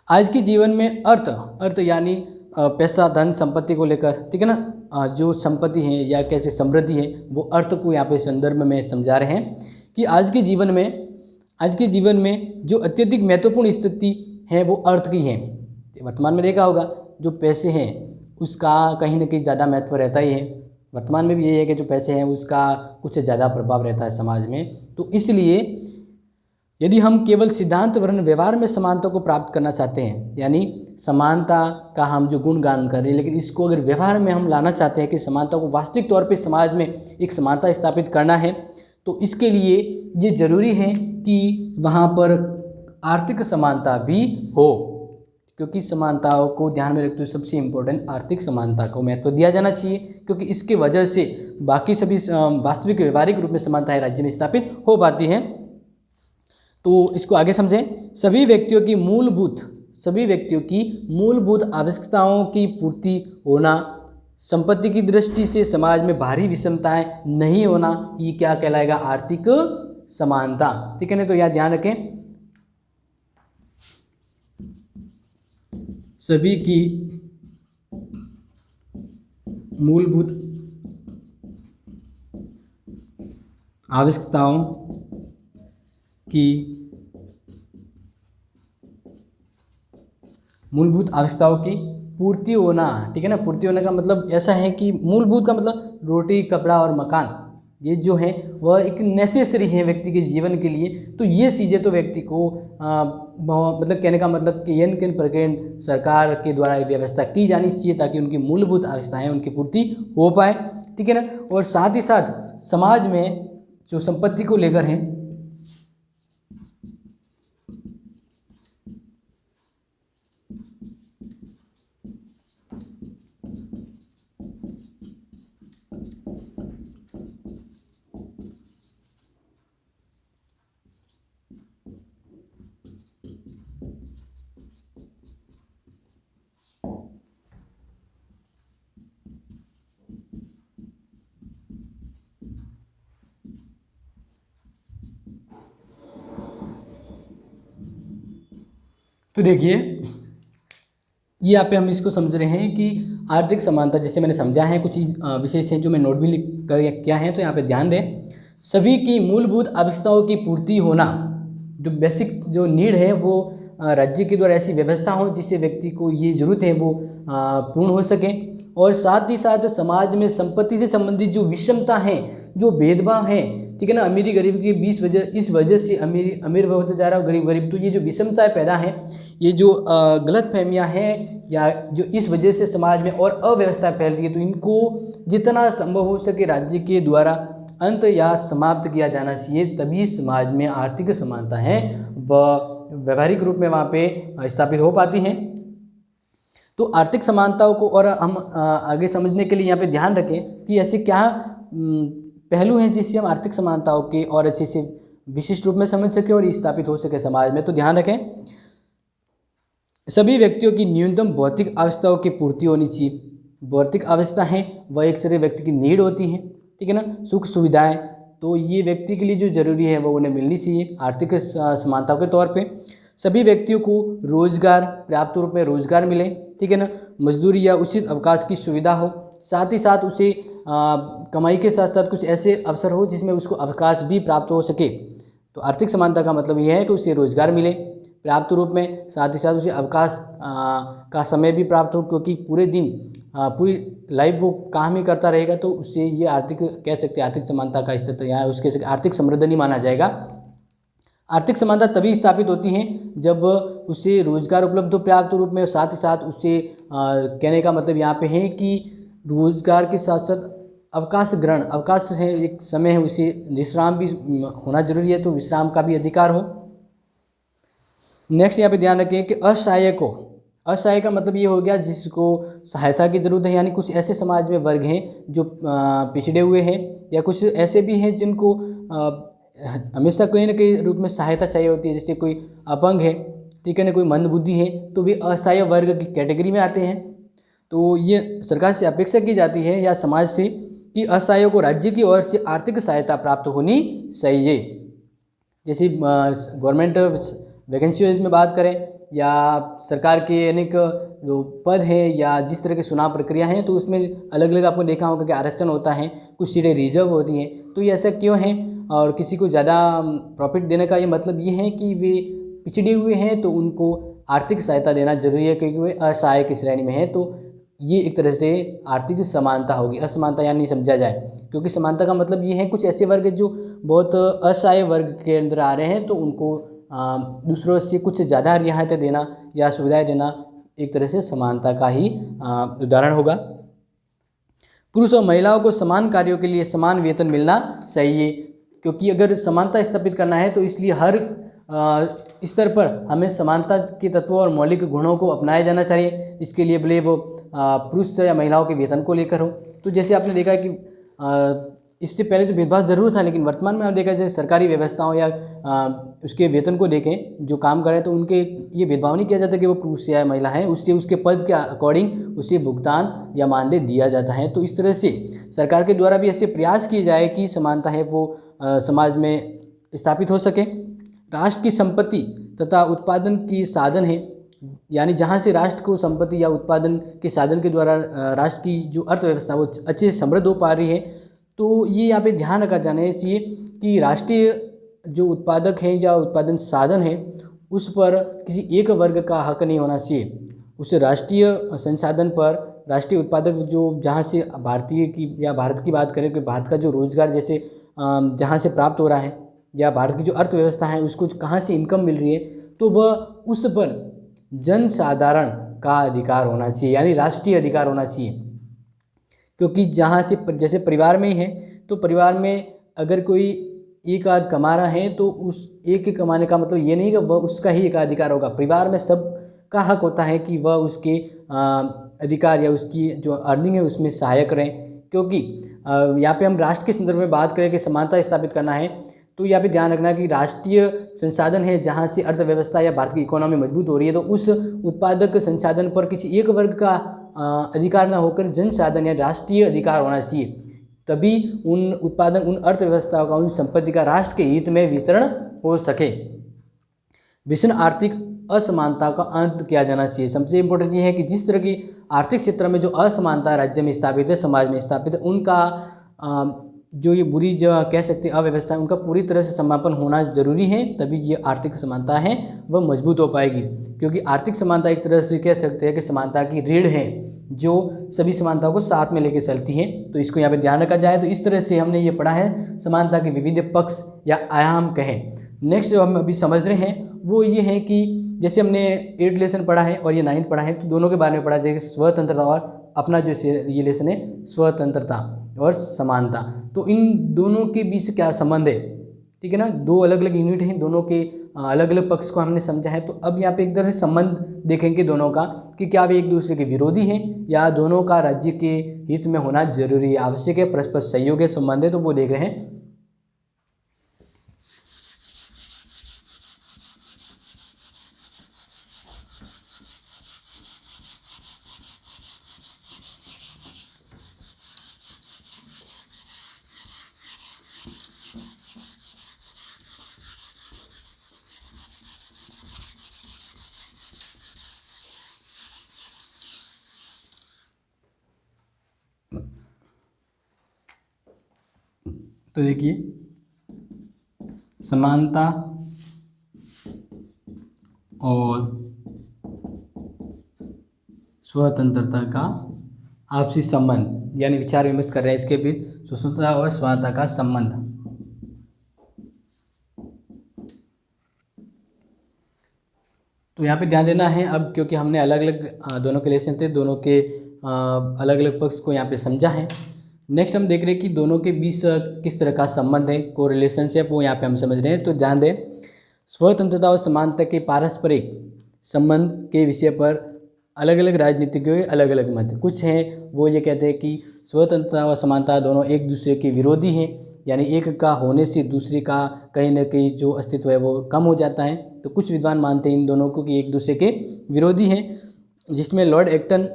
आज के जीवन में अर्थ यानी पैसा, धन, संपत्ति को लेकर, ठीक है ना, जो संपत्ति है या कैसे समृद्धि है वो अर्थ को यहाँ पे संदर्भ में समझा रहे हैं कि आज के जीवन में जो अत्यधिक महत्वपूर्ण स्थिति है वो अर्थ की है। वर्तमान में देखा होगा जो पैसे हैं उसका कहीं ना कहीं ज़्यादा महत्व रहता ही है। वर्तमान में भी यही है कि जो पैसे हैं उसका कुछ ज़्यादा प्रभाव रहता है समाज में। तो इसलिए यदि हम केवल सिद्धांत वरन व्यवहार में समानता को प्राप्त करना चाहते हैं, यानी समानता का हम जो गुणगान कर रहे हैं, लेकिन इसको अगर व्यवहार में हम लाना चाहते हैं कि समानता को वास्तविक तौर पे समाज में एक समानता स्थापित करना है, तो इसके लिए ये ज़रूरी है कि वहाँ पर आर्थिक समानता भी हो, क्योंकि समानताओं को ध्यान में रखते हुए सबसे इम्पोर्टेंट आर्थिक समानता को महत्व दिया जाना चाहिए, क्योंकि इसके वजह से बाकी सभी वास्तविक व्यवहारिक रूप में समानताएं राज्य में स्थापित हो पाती हैं। तो इसको आगे समझें। सभी व्यक्तियों की मूलभूत आवश्यकताओं की पूर्ति होना, संपत्ति की दृष्टि से समाज में भारी विषमताएं नहीं होना, ये क्या कहलाएगा, आर्थिक समानता। ठीक है ना। तो यह ध्यान रखें सभी की मूलभूत आवश्यकताओं की पूर्ति होना। ठीक है ना। पूर्ति होने का मतलब ऐसा है कि मूलभूत का मतलब रोटी, कपड़ा और मकान, ये जो है वह एक नेसेसरी है व्यक्ति के जीवन के लिए। तो ये चीज़ें तो व्यक्ति को मतलब कहने का मतलब कि किन प्रकार सरकार के द्वारा व्यवस्था की जानी चाहिए ताकि उनकी मूलभूत आवश्यकताएं उनकी पूर्ति हो पाए। ठीक है ना। और साथ ही साथ समाज में जो संपत्ति को लेकर है, तो देखिए ये यहाँ पे हम इसको समझ रहे हैं कि आर्थिक समानता जैसे मैंने समझा है, कुछ विशेष है जो मैं नोट भी लिख कर क्या है। तो यहाँ पे ध्यान दें, सभी की मूलभूत आवश्यकताओं की पूर्ति होना, जो बेसिक जो नीड है वो राज्य के द्वारा ऐसी व्यवस्था हो जिससे व्यक्ति को ये जरूरत है वो पूर्ण हो सके। और साथ ही साथ समाज में संपत्ति से संबंधित जो विषमता है, जो भेदभाव है, ठीक है ना, अमीरी गरीब के बीच इस वजह से अमीर होता जा रहा है, गरीब, तो ये जो विषमताएं पैदा है, ये जो गलत फहमियाँ हैं या जो इस वजह से समाज में और अव्यवस्था फैल रही है, तो इनको जितना संभव हो सके राज्य के द्वारा अंत या समाप्त किया जाना चाहिए। तभी समाज में आर्थिक समानता है वह व्यवहारिक रूप में वहाँ पे स्थापित हो पाती हैं। तो आर्थिक समानताओं को और हम आगे समझने के लिए यहाँ पे ध्यान रखें कि ऐसे क्या पहलू हैं जिससे हम आर्थिक समानताओं के और अच्छे से विशिष्ट रूप में समझ सके और स्थापित हो सके समाज में। तो ध्यान रखें सभी व्यक्तियों की न्यूनतम भौतिक आवश्यकताओं की पूर्ति होनी चाहिए। भौतिक आवश्यकता है वह एक तरह व्यक्ति की नीड होती है, ठीक है ना। सुख सुविधाएं तो ये व्यक्ति के लिए जो जरूरी है वो उन्हें मिलनी चाहिए। आर्थिक समानता के तौर पे सभी व्यक्तियों को रोजगार, पर्याप्त रूप में रोजगार मिले, ठीक है ना, मजदूरी या उचित अवकाश की सुविधा हो, साथ ही साथ उसे कमाई के साथ साथ कुछ ऐसे अवसर हो जिसमें उसको अवकाश भी प्राप्त हो सके। तो आर्थिक समानता का मतलब यह है कि उसे रोजगार मिले पर्याप्त रूप में, साथ ही साथ उसे अवकाश का समय भी प्राप्त हो, क्योंकि पूरे दिन पूरी लाइफ वो काम ही करता रहेगा तो उससे ये आर्थिक कह सकते हैं आर्थिक समानता का स्तर तो यहाँ उसके आर्थिक समृद्धि नहीं माना जाएगा। आर्थिक समानता तभी स्थापित होती है जब उसे रोजगार उपलब्ध हो पर्याप्त रूप में, साथ ही साथ उसे कहने का मतलब यहाँ पे है कि रोजगार के साथ साथ अवकाश ग्रहण, अवकाश है एक समय है, उसे विश्राम भी होना जरूरी है, तो विश्राम का भी अधिकार हो। नेक्स्ट यहाँ पे ध्यान रखें कि असहाय को, असहाय का मतलब ये हो गया जिसको सहायता की जरूरत है, यानी कुछ ऐसे समाज में वर्ग हैं जो पिछड़े हुए हैं, या कुछ ऐसे भी हैं जिनको हमेशा कोई ना कोई रूप में सहायता चाहिए होती है, जैसे कोई अपंग है, ठीक है ना, कोई मंदबुद्धि है, तो वे असहाय वर्ग की कैटेगरी में आते हैं। तो ये सरकार से अपेक्षा की जाती है या समाज से कि असहायों को राज्य की ओर से आर्थिक सहायता प्राप्त होनी चाहिए। जैसे गवर्नमेंट वैकेंसी में बात करें या सरकार के अनेक जो पद हैं या जिस तरह की चुनाव प्रक्रिया है तो उसमें अलग अलग आपको देखा होगा कि आरक्षण होता है, कुछ सीटें रिजर्व होती हैं। तो ये ऐसा क्यों है और किसी को ज़्यादा प्रॉफिट देने का ये मतलब ये है कि वे पिछड़े हुए हैं तो उनको आर्थिक सहायता देना जरूरी है, क्योंकि वे असहाय की श्रेणी में हैं। तो ये एक तरह से आर्थिक समानता होगी। असमानता यानी समझा जाए, क्योंकि समानता का मतलब ये है कुछ ऐसे वर्ग जो बहुत असहाय वर्ग के अंदर आ रहे हैं तो उनको दूसरों से कुछ ज़्यादा रियायतें देना या सुविधाएं देना एक तरह से समानता का ही उदाहरण होगा। पुरुष और महिलाओं को समान कार्यों के लिए समान वेतन मिलना चाहिए, क्योंकि अगर समानता स्थापित करना है तो इसलिए हर स्तर पर हमें समानता के तत्वों और मौलिक गुणों को अपनाया जाना चाहिए। इसके लिए भले वो पुरुष या महिलाओं के वेतन को लेकर हो। तो जैसे आपने देखा कि इससे पहले जो भेदभाव जरूर था, लेकिन वर्तमान में आप देखा जाए सरकारी व्यवस्थाओं या उसके वेतन को देखें जो काम करें तो उनके ये भेदभाव नहीं किया जाता कि वो पुरुष या महिला है, उससे उसके पद के अकॉर्डिंग उसे भुगतान या मानदेय दिया जाता है। तो इस तरह से सरकार के द्वारा भी ऐसे प्रयास किए जाए कि समानता है वो समाज में स्थापित हो सके। राष्ट्र की संपत्ति तथा उत्पादन की साधन है, यानी जहाँ से राष्ट्र को संपत्ति या उत्पादन के साधन के द्वारा राष्ट्र की जो अर्थव्यवस्था वो अच्छे से समृद्ध हो पा रही है। तो ये यहाँ पे ध्यान रखा जाना चाहिए कि राष्ट्रीय जो उत्पादक हैं या उत्पादन साधन है उस पर किसी एक वर्ग का हक नहीं होना चाहिए। उस राष्ट्रीय संसाधन पर राष्ट्रीय उत्पादक जो जहाँ से भारतीय की या भारत की बात करें कि भारत का जो रोजगार जैसे जहाँ से प्राप्त हो रहा है या भारत की जो अर्थव्यवस्था है उसको कहाँ से इनकम मिल रही है, तो वह उस पर जन साधारण का अधिकार होना चाहिए, यानी राष्ट्रीय अधिकार होना चाहिए। क्योंकि जहाँ से जैसे परिवार में ही है तो परिवार में अगर कोई एक आध कमा रहा है तो उस एक के कमाने का मतलब ये नहीं कि वह उसका ही एक अधिकार होगा। परिवार में सब का हक होता है कि वह उसके अधिकार या उसकी जो अर्निंग है उसमें सहायक रहें। क्योंकि यहाँ पे हम राष्ट्र के संदर्भ में बात करें कि समानता स्थापित करना है तो यहाँ पे ध्यान रखना कि राष्ट्रीय संसाधन है जहाँ से अर्थव्यवस्था या भारत की इकोनॉमी मजबूत हो रही है, तो उस उत्पादक संसाधन पर किसी एक वर्ग का अधिकार न होकर जन साधन या राष्ट्रीय अधिकार होना चाहिए, तभी उन उत्पादन उन अर्थव्यवस्था का उन संपत्ति का राष्ट्र के हित में वितरण हो सके। भीषण आर्थिक असमानता का अंत किया जाना चाहिए। सबसे इम्पोर्टेंट ये है कि जिस तरह की आर्थिक क्षेत्र में जो असमानता राज्य में स्थापित है, समाज में स्थापित है, उनका जो ये बुरी जो कह सकते हैं अव्यवस्था है उनका पूरी तरह से समापन होना जरूरी है, तभी ये आर्थिक समानता है वह मजबूत हो पाएगी। क्योंकि आर्थिक समानता एक तरह से कह सकते हैं कि समानता की रीढ़ है जो सभी समानताओं को साथ में लेकर चलती है। तो इसको यहाँ पे ध्यान रखा जाए। तो इस तरह से हमने ये पढ़ा है समानता के विविध पक्ष या आयाम कहें। नेक्स्ट जो हम अभी समझ रहे हैं वो ये है कि जैसे हमने 8 लेसन पढ़ा है और ये 9 पढ़ा है, तो दोनों के बारे में पढ़ा जैसे स्वतंत्रता और अपना जो ये लेसन है स्वतंत्रता और समानता। तो इन दोनों के बीच क्या संबंध है, ठीक है ना। दो अलग अलग यूनिट हैं, दोनों के अलग अलग पक्ष को हमने समझा है। तो अब यहाँ पे एक तरह से संबंध देखेंगे दोनों का कि क्या वे एक दूसरे के विरोधी हैं या दोनों का राज्य के हित में होना जरूरी है, आवश्यक है, परस्पर सहयोग के संबंध है, तो वो देख रहे हैं। तो देखिए, समानता और स्वतंत्रता का आपसी संबंध, यानी विचार विमर्श कर रहे हैं इसके बीच स्वतंत्रता और समानता का संबंध। तो यहाँ पे ध्यान देना है अब, क्योंकि हमने अलग अलग दोनों के लेसन थे, दोनों के अलग अलग पक्ष को यहाँ पे समझा है। नेक्स्ट हम देख रहे हैं कि दोनों के बीच किस तरह का संबंध है, को रिलेशनशिप, वो यहाँ पे हम समझ रहे हैं। तो ध्यान दें, स्वतंत्रता और समानता के पारस्परिक संबंध के विषय पर अलग अलग राजनीतिज्ञों के अलग अलग मत। कुछ हैं वो ये कहते हैं कि स्वतंत्रता और समानता दोनों एक दूसरे के विरोधी हैं, यानी एक का होने से दूसरे का कहीं ना कहीं जो अस्तित्व है वो कम हो जाता है। तो कुछ विद्वान मानते हैं इन दोनों को कि एक दूसरे के विरोधी हैं, जिसमें लॉर्ड एक्टन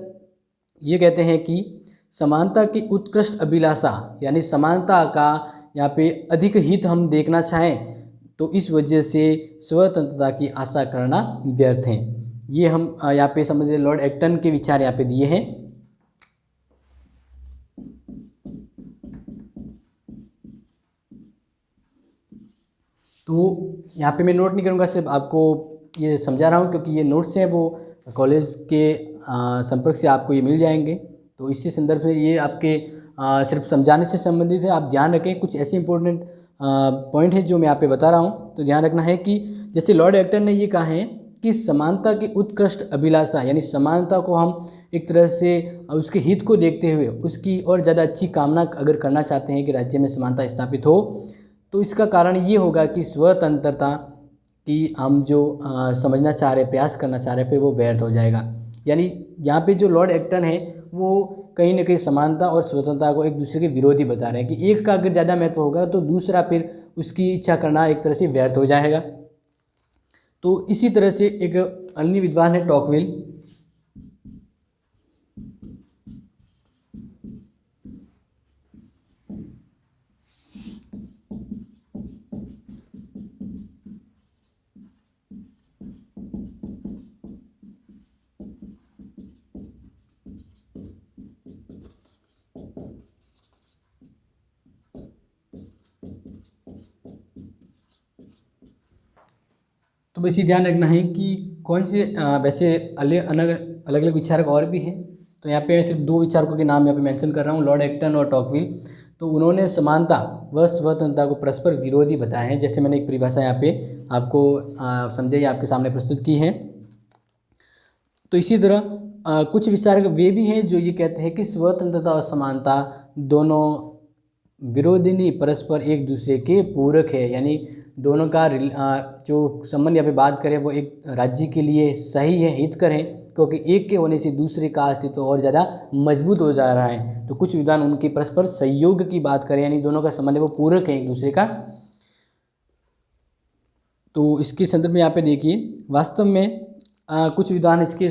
ये कहते हैं कि समानता की उत्कृष्ट अभिलाषा, यानी समानता का यहाँ पे अधिक हित हम देखना चाहें तो इस वजह से स्वतंत्रता की आशा करना व्यर्थ है। ये हम यहाँ पे समझ रहे, लॉर्ड एक्टन के विचार यहाँ पे दिए हैं। तो यहाँ पे मैं नोट नहीं करूँगा, सिर्फ आपको ये समझा रहा हूँ, क्योंकि ये नोट्स हैं वो कॉलेज के संपर्क से आपको ये मिल जाएंगे। तो इसी संदर्भ से ये आपके सिर्फ समझाने से संबंधित है। आप ध्यान रखें, कुछ ऐसे इंपॉर्टेंट पॉइंट है जो मैं यहाँ पे बता रहा हूँ। तो ध्यान रखना है कि जैसे लॉर्ड एक्टन ने ये कहा है कि समानता की उत्कृष्ट अभिलाषा, यानी समानता को हम एक तरह से उसके हित को देखते हुए उसकी और ज़्यादा अच्छी कामना अगर करना चाहते हैं कि राज्य में समानता स्थापित हो, तो इसका कारण ये होगा कि स्वतंत्रता की हम जो समझना चाह रहे, प्रयास करना चाह रहे हैं, फिर वो व्यर्थ हो जाएगा। यानी यहाँ पे जो लॉर्ड एक्टन है वो कहीं ना कहीं समानता और स्वतंत्रता को एक दूसरे के विरोधी बता रहे हैं कि एक का अगर ज़्यादा महत्व होगा तो दूसरा फिर उसकी इच्छा करना एक तरह से व्यर्थ हो जाएगा। तो इसी तरह से एक अन्य विद्वान है टॉकविल, तो बस ये ध्यान रखना है कि कौन से वैसे अलग अलग विचारक और भी हैं। तो यहाँ पे मैं सिर्फ दो विचारकों के नाम यहाँ पे मेंशन कर रहा हूँ, लॉर्ड एक्टन और टॉकविल। तो उन्होंने समानता व स्वतंत्रता को परस्पर विरोधी बताए हैं, जैसे मैंने एक परिभाषा यहाँ पे आपको समझाई, आपके सामने प्रस्तुत की है। तो इसी तरह कुछ विचारक वे भी हैं जो ये कहते हैं कि स्वतंत्रता और समानता दोनों विरोधी नहीं, परस्पर एक दूसरे के पूरक है। यानी दोनों का जो संबंध यहाँ पे बात करें वो एक राज्य के लिए सही है, हितकर है, क्योंकि एक के होने से दूसरे का अस्तित्व और ज़्यादा मजबूत हो जा रहा है। तो कुछ विद्वान उनके परस्पर सहयोग की बात करें, यानी दोनों का संबंध है वो पूरक है एक दूसरे का। तो इसके संदर्भ में यहाँ पे देखिए, वास्तव में कुछ विद्वान इसके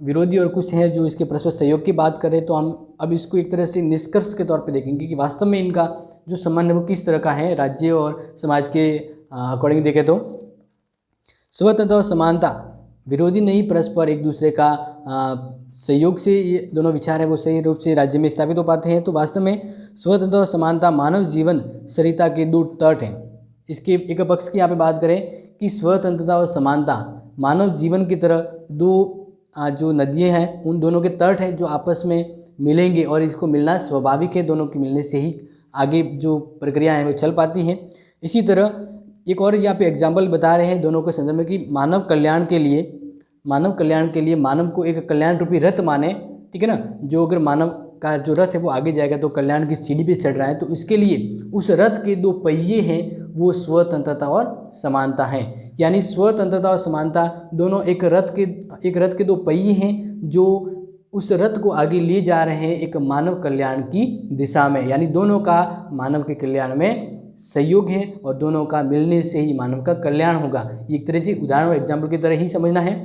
विरोधी और कुछ हैं जो इसके परस्पर सहयोग की बात करें। तो हम अब इसको एक तरह से निष्कर्ष के तौर पे देखेंगे कि वास्तव में इनका जो संबंध है वो किस तरह का है राज्य और समाज के अकॉर्डिंग देखें तो स्वतंत्रता और समानता विरोधी नहीं, परस्पर एक दूसरे का सहयोग से ये दोनों विचार है वो सही रूप से राज्य में स्थापित हो पाते हैं। तो वास्तव में स्वतंत्रता और समानता मानव जीवन सरिता के दो तट हैं। इसके एक पक्ष की यहाँ पे बात करें कि स्वतंत्रता और समानता मानव जीवन की तरह दो जो नदियाँ हैं उन दोनों के तट हैं जो आपस में मिलेंगे, और इसको मिलना स्वाभाविक है, दोनों के मिलने से ही आगे जो प्रक्रिया है वो चल पाती हैं। इसी तरह एक और यहाँ पे एग्जाम्पल बता रहे हैं दोनों के संदर्भ में कि मानव कल्याण के लिए मानव को एक कल्याण रूपी रथ माने, ठीक है ना। जो अगर मानव का जो रथ है वो आगे जाएगा तो कल्याण की सीढ़ी पे चढ़ रहा है, तो इसके लिए उस रथ के दो पहिए हैं वो स्वतंत्रता और समानता है। यानी स्वतंत्रता और समानता दोनों एक रथ के दो पहिए हैं जो उस रथ को आगे ले जा रहे हैं एक मानव कल्याण की दिशा में। यानी दोनों का मानव के कल्याण में सहयोग है और दोनों का मिलने से ही मानव का कल्याण होगा। ये एक तरह से उदाहरण और एग्जाम्पल की तरह ही समझना है।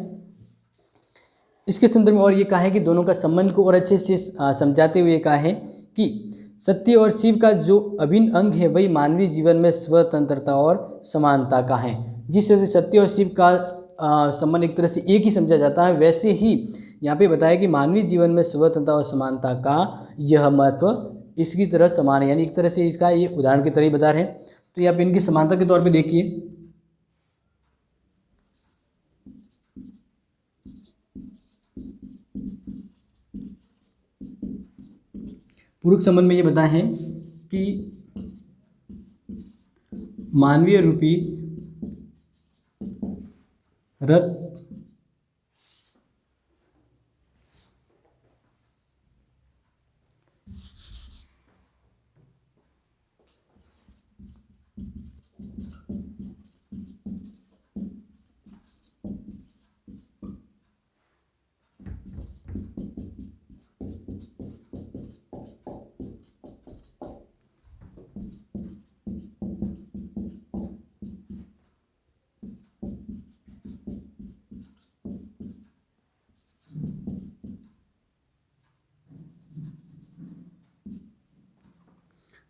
इसके संदर्भ में और ये कहा है कि दोनों का संबंध को और अच्छे से समझाते हुए कहा है कि सत्य और शिव का जो अभिन्न अंग है वही मानवीय जीवन में स्वतंत्रता और समानता का है। जिस तरह से सत्य और शिव का संबंध एक तरह से एक ही समझा जाता है, वैसे ही यहाँ पे बताया कि मानवीय जीवन में स्वतंत्रता और समानता का यह महत्व इसकी तरह समान है, यानी एक तरह से इसका ये उदाहरण की तरह ही बता रहे हैं। तो यहाँ पे इनकी समानता के तौर पे देखिए, पूरक संबंध में ये बताए हैं कि मानवीय रूपी रथ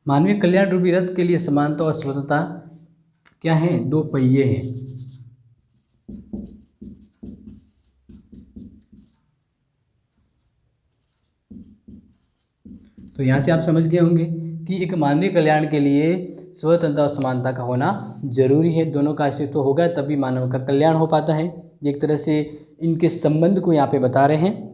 मानवीय कल्याण रूपी रथ के लिए समानता और स्वतंत्रता क्या है? दो पहिए हैं। तो यहाँ से आप समझ गए होंगे कि एक मानवीय कल्याण के लिए स्वतंत्रता और समानता का होना जरूरी है। दोनों का अस्तित्व होगा तभी मानव का कल्याण हो पाता है। एक तरह से इनके संबंध को यहाँ पे बता रहे हैं।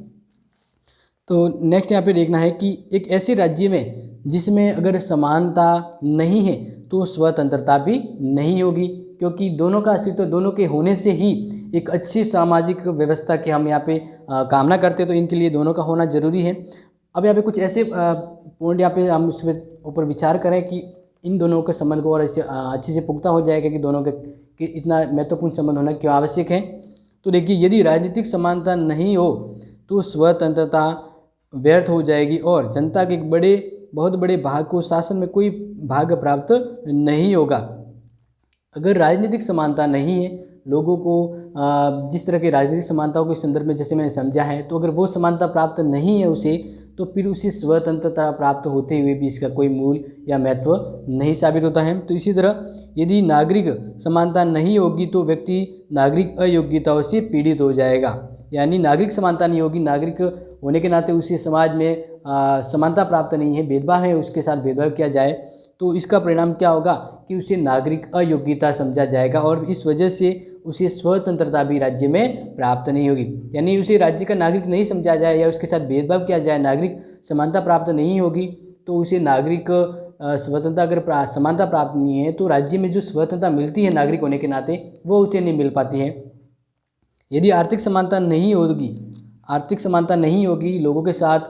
तो नेक्स्ट यहाँ पे देखना है कि एक ऐसे राज्य में जिसमें अगर समानता नहीं है तो स्वतंत्रता भी नहीं होगी, क्योंकि दोनों का अस्तित्व, दोनों के होने से ही एक अच्छी सामाजिक व्यवस्था की हम यहाँ पे कामना करते हैं। तो इनके लिए दोनों का होना जरूरी है। अब यहाँ पे कुछ ऐसे पॉइंट यहाँ पे हम उसके ऊपर विचार करें कि इन दोनों के संबंध को और ऐसे अच्छे से पुख्ता हो जाएगा कि दोनों के इतना महत्वपूर्ण संबंध होना क्यों आवश्यक है। तो देखिए, यदि राजनीतिक समानता नहीं हो तो स्वतंत्रता व्यर्थ हो जाएगी और जनता के एक बहुत बड़े भाग को शासन में कोई भाग प्राप्त नहीं होगा। अगर राजनीतिक समानता नहीं है, लोगों को जिस तरह की राजनीतिक समानताओं के संदर्भ में जैसे मैंने समझा है, तो अगर वो समानता प्राप्त नहीं है उसे, तो फिर उसे स्वतंत्रता प्राप्त होते हुए भी इसका कोई मूल या महत्व नहीं साबित होता है। तो इसी तरह यदि नागरिक समानता नहीं होगी तो व्यक्ति नागरिक अयोग्यताओं से पीड़ित हो जाएगा। यानी नागरिक समानता नहीं होगी, नागरिक होने के नाते उसे समाज में समानता प्राप्त नहीं है, भेदभाव है, उसके साथ भेदभाव किया जाए तो इसका परिणाम क्या होगा कि उसे नागरिक अयोग्यता समझा जाएगा और इस वजह से उसे स्वतंत्रता भी राज्य में प्राप्त नहीं होगी। यानी उसे राज्य का नागरिक नहीं समझा जाए या उसके साथ भेदभाव किया जाए, नागरिक समानता प्राप्त नहीं होगी तो उसे नागरिक स्वतंत्रता अगर समानता प्राप्त नहीं है तो राज्य में जो स्वतंत्रता मिलती है नागरिक होने के नाते वो उसे नहीं मिल पाती है। यदि आर्थिक समानता नहीं होगी, लोगों के साथ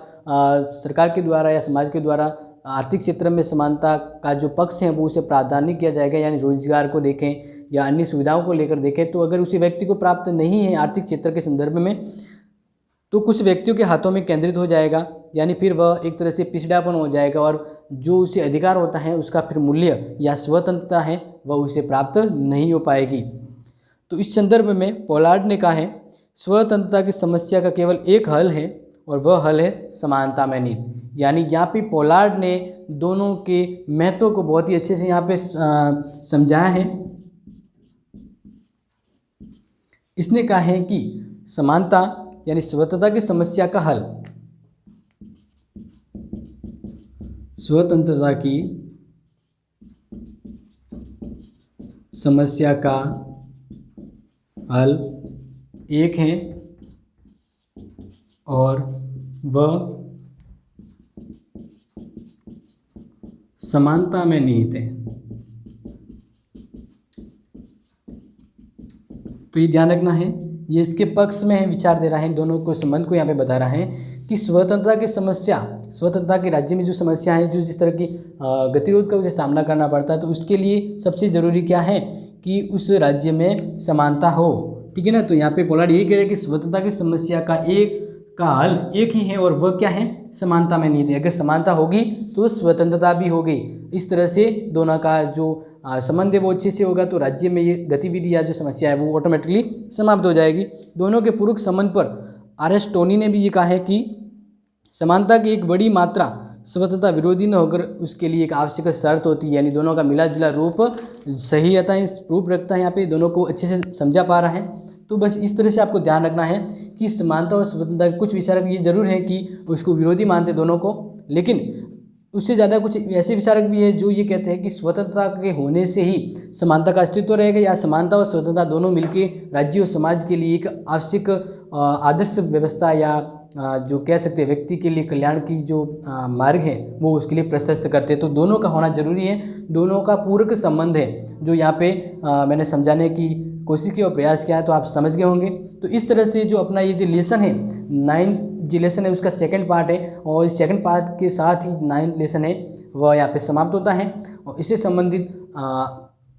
सरकार के द्वारा या समाज के द्वारा आर्थिक क्षेत्र में समानता का जो पक्ष है वो उसे प्राधान्य किया जाएगा। यानी रोजगार को देखें या अन्य सुविधाओं को लेकर देखें, तो अगर उसी व्यक्ति को प्राप्त नहीं है आर्थिक क्षेत्र के संदर्भ में, तो कुछ व्यक्तियों के हाथों में केंद्रित हो जाएगा। यानी फिर वह एक तरह से पिछड़ापन हो जाएगा और जो उसे अधिकार होता है उसका फिर मूल्य या स्वतंत्रता है वह उसे प्राप्त नहीं हो पाएगी। तो इस संदर्भ में पोलार्ड ने कहा है, स्वतंत्रता की समस्या का केवल एक हल है और वह हल है समानता में नीति। यानी यहाँ पे पोलार्ड ने दोनों के महत्व को बहुत ही अच्छे से यहाँ पे समझाया है। इसने कहा है कि समानता यानी स्वतंत्रता की समस्या का हल, स्वतंत्रता की समस्या का हल एक है और वह समानता में निहित है। तो ये ध्यान रखना है, ये इसके पक्ष में है, विचार दे रहा है, दोनों को संबंध को यहाँ पे बता रहा है कि स्वतंत्रता की समस्या, स्वतंत्रता के राज्य में जो समस्या है, जो जिस तरह की गतिरोध का उसे सामना करना पड़ता है, तो उसके लिए सबसे ज़रूरी क्या है कि उस राज्य में समानता हो। ठीक है ना। तो यहाँ पे पोलार्ड यही कह रहे हैं कि स्वतंत्रता की समस्या का हल एक ही है और वह क्या है, समानता में निहित है। अगर समानता होगी तो स्वतंत्रता भी होगी। इस तरह से दोनों का जो संबंध है वो अच्छे से होगा, तो राज्य में ये गतिविधि या जो समस्या है वो ऑटोमेटिकली समाप्त हो जाएगी। दोनों के पूरक संबंध पर अरिस्टोनी ने भी ये कहा है कि समानता की एक बड़ी मात्रा स्वतंत्रता विरोधी न होकर उसके लिए एक आवश्यक शर्त होती है। यानी दोनों का मिला जुला रूप सही आता है, रूप रखता है। यहाँ पे दोनों को अच्छे से समझा पा रहा है। तो बस इस तरह से आपको ध्यान रखना है कि समानता और स्वतंत्रता कुछ विचारक ये जरूर है कि उसको विरोधी मानते दोनों को, लेकिन उससे ज़्यादा कुछ ऐसे विचारक भी है जो ये कहते हैं कि स्वतंत्रता के होने से ही समानता का अस्तित्व रहेगा, या समानता और स्वतंत्रता दोनों मिलके राज्य और समाज के लिए एक आवश्यक आदर्श व्यवस्था, या जो कह सकते हैं व्यक्ति के लिए कल्याण की जो मार्ग है वो उसके लिए प्रशस्त करते हैं। तो दोनों का होना जरूरी है, दोनों का पूरक संबंध है, जो यहाँ पे मैंने समझाने की कोशिश की और प्रयास किया है, तो आप समझ गए होंगे। तो इस तरह से जो अपना ये जो लेसन है, 9th जो लेसन है उसका सेकंड पार्ट है, और इस सेकंड पार्ट के साथ ही 9th लेसन है वह यहाँ पे समाप्त होता है। और इससे संबंधित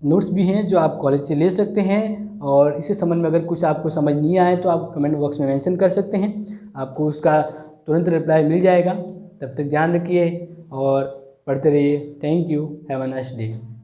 नोट्स भी हैं जो आप कॉलेज से ले सकते हैं, और इससे संबंध में अगर कुछ आपको समझ नहीं आए तो आप कमेंट बॉक्स में मेंशन कर सकते हैं, आपको उसका तुरंत रिप्लाई मिल जाएगा। तब तक ध्यान रखिए और पढ़ते रहिए। Thank you, have a nice day.